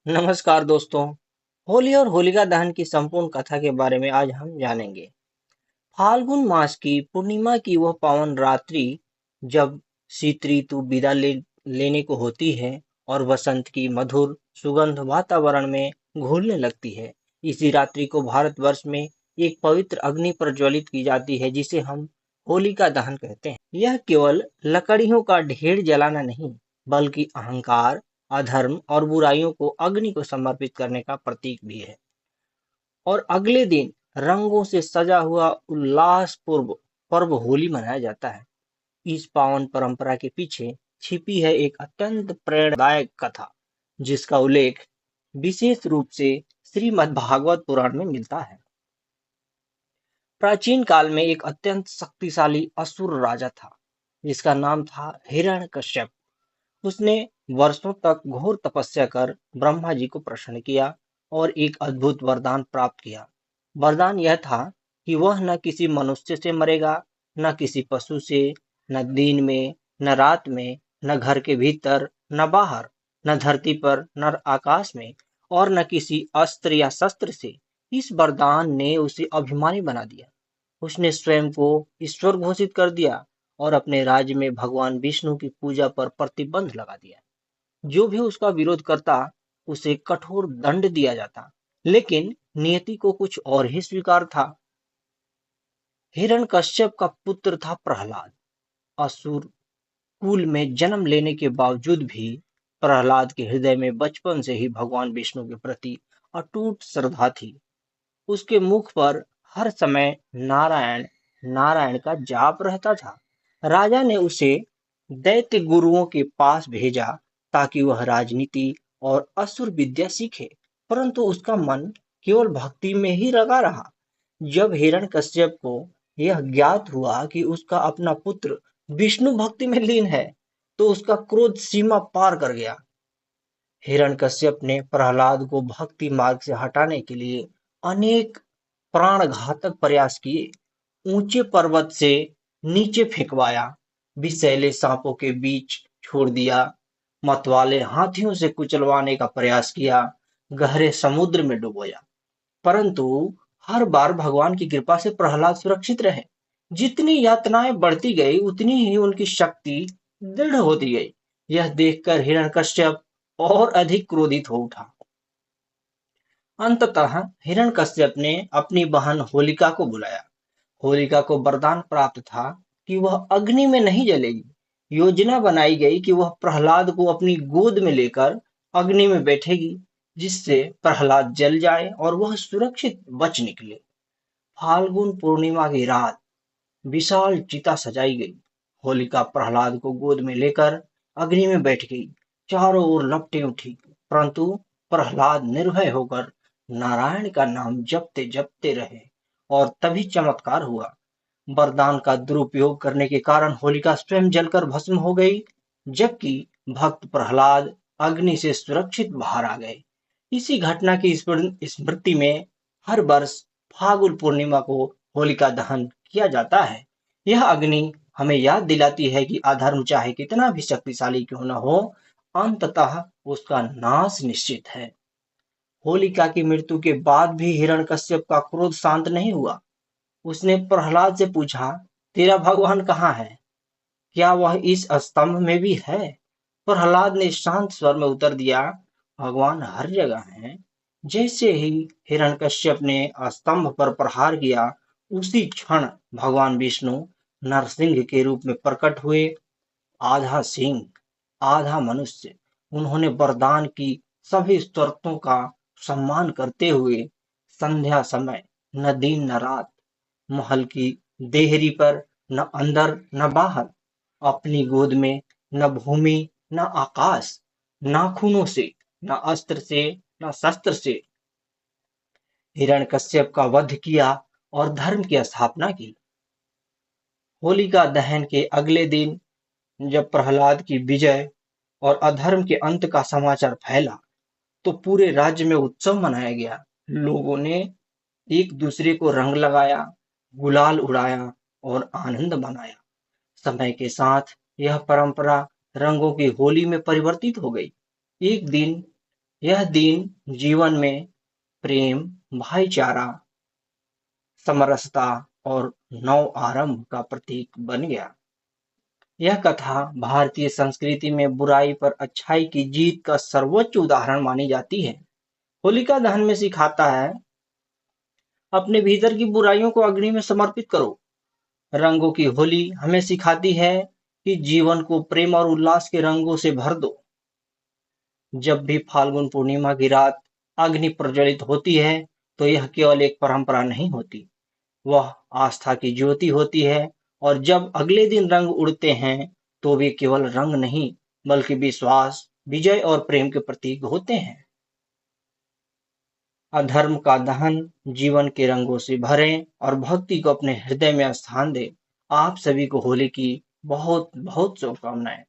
नमस्कार दोस्तों। होली और होलिका दहन की संपूर्ण कथा के बारे में आज हम जानेंगे। फाल्गुन मास की पूर्णिमा की वह पावन रात्रि जब शीत ऋतु लेने को होती है और बसंत की मधुर सुगंध वातावरण में घुलने लगती है। इसी रात्रि को भारतवर्ष में एक पवित्र अग्नि प्रज्वलित की जाती है जिसे हम होलिका दहन कहते हैं। यह केवल लकड़ियों का ढेर जलाना नहीं, बल्कि अहंकार, अधर्म और बुराइयों को अग्नि को समर्पित करने का प्रतीक भी है। और अगले दिन रंगों से सजा हुआ उल्लास पूर्व पर्व होली मनाया जाता है। इस पावन परंपरा के पीछे छिपी है एक अत्यंत प्रेरणादायक कथा, जिसका उल्लेख विशेष रूप से श्रीमद् भागवत पुराण में मिलता है। प्राचीन काल में एक अत्यंत शक्तिशाली असुर राजा था, जिसका नाम था हिरण्यकश्यप। उसने वर्षों तक घोर तपस्या कर ब्रह्मा जी को प्रसन्न किया और एक अद्भुत वरदान प्राप्त किया। वरदान यह था कि वह न किसी मनुष्य से मरेगा, न किसी पशु से, न दिन में, न रात में, न घर के भीतर, न बाहर, न धरती पर, न आकाश में, और न किसी अस्त्र या शस्त्र से। इस वरदान ने उसे अभिमानी बना दिया। उसने स्वयं को ईश्वर घोषित कर दिया और अपने राज्य में भगवान विष्णु की पूजा पर प्रतिबंध लगा दिया। जो भी उसका विरोध करता, उसे कठोर दंड दिया जाता। लेकिन नियति को कुछ और ही स्वीकार था। हिरण्यकश्यप का पुत्र था प्रहलाद। असुर कुल में जन्म लेने के बावजूद भी प्रहलाद के हृदय में बचपन से ही भगवान विष्णु के प्रति अटूट श्रद्धा थी। उसके मुख पर हर समय नारायण नारायण का जाप रहता था। राजा ने उसे दैत्य गुरुओं के पास भेजा ताकि वह राजनीति और असुर विद्या सीखे, परंतु उसका मन केवल भक्ति में ही लगा रहा। जब हिरण्यकश्यप को यह ज्ञात हुआ कि उसका अपना पुत्र विष्णु भक्ति में लीन है, तो उसका क्रोध सीमा पार कर गया। हिरण्यकश्यप ने प्रहलाद को भक्ति मार्ग से हटाने के लिए अनेक प्राणघातक प्रयास किए। ऊंचे पर्वत से नीचे फेंकवाया, विषैले सांपों के बीच छोड़ दिया, मतवाले हाथियों से कुचलवाने का प्रयास किया, गहरे समुद्र में डुबोया। परंतु हर बार भगवान की कृपा से प्रहलाद सुरक्षित रहे। जितनी यातनाएं बढ़ती गई, उतनी ही उनकी शक्ति दृढ़ होती गई। यह देखकर हिरण्यकश्यप और अधिक क्रोधित हो उठा। अंततः हिरण्यकश्यप ने अपनी बहन होलिका को बुलाया। होलिका को वरदान प्राप्त था कि वह अग्नि में नहीं जलेगी। योजना बनाई गई कि वह प्रहलाद को अपनी गोद में लेकर अग्नि में बैठेगी, जिससे प्रहलाद जल जाए और वह सुरक्षित बच निकले। फाल्गुन पूर्णिमा की रात विशाल चिता सजाई गई। होलिका प्रहलाद को गोद में लेकर अग्नि में बैठ गई। चारों ओर लपटें उठी, परंतु प्रहलाद निर्भय होकर नारायण का नाम जपते जपते रहे। और तभी चमत्कार हुआ। वरदान का दुरुपयोग करने के कारण होलिका स्वयं जलकर भस्म हो गई, जबकि भक्त प्रहलाद अग्नि से सुरक्षित बाहर आ गए। इसी घटना की स्मृति में हर वर्ष फाल्गुन पूर्णिमा को होलिका दहन किया जाता है। यह अग्नि हमें याद दिलाती है कि अधर्म चाहे कितना भी शक्तिशाली क्यों न हो, अंततः उसका नाश निश्चित है। होलिका की मृत्यु के बाद भी हिरण्यकश्यप का क्रोध शांत नहीं हुआ। उसने प्रहलाद से पूछा, तेरा भगवान कहाँ है? क्या वह इस स्तंभ में भी है? प्रहलाद ने शांत स्वर में उत्तर दिया, भगवान हर जगह हैं। जैसे ही हिरण्यकश्यप ने स्तंभ पर प्रहार किया, उसी क्षण भगवान विष्णु नरसिंह के रूप में प्रकट हुए। आधा सिंह, आधा मनुष्य। उन्होंने वरदान की सभी शर्तों का सम्मान करते हुए संध्या समय न दिन न रात, महल की देहरी पर न अंदर न बाहर, अपनी गोद में न भूमि न आकाश, नाखूनों से न अस्त्र से न शस्त्र से हिरण्यकश्यप का वध किया और धर्म की स्थापना की। होलिका दहन के अगले दिन जब प्रहलाद की विजय और अधर्म के अंत का समाचार फैला, तो पूरे राज्य में उत्सव मनाया गया। लोगों ने एक दूसरे को रंग लगाया, गुलाल उड़ाया और आनंद मनाया। समय के साथ यह परंपरा रंगों की होली में परिवर्तित हो गई। एक दिन यह दिन जीवन में प्रेम, भाईचारा, समरसता और नव आरंभ का प्रतीक बन गया। यह कथा भारतीय संस्कृति में बुराई पर अच्छाई की जीत का सर्वोच्च उदाहरण मानी जाती है। होलिका दहन में सिखाता है, अपने भीतर की बुराइयों को अग्नि में समर्पित करो। रंगों की होली हमें सिखाती है कि जीवन को प्रेम और उल्लास के रंगों से भर दो। जब भी फाल्गुन पूर्णिमा की रात अग्नि प्रज्वलित होती है, तो यह केवल एक परंपरा नहीं होती, वह आस्था की ज्योति होती है। और जब अगले दिन रंग उड़ते हैं, तो वे केवल रंग नहीं, बल्कि विश्वास, विजय और प्रेम के प्रतीक होते हैं। अधर्म का दहन जीवन के रंगों से भरें और भक्ति को अपने हृदय में स्थान दें। आप सभी को होली की बहुत बहुत शुभकामनाएं।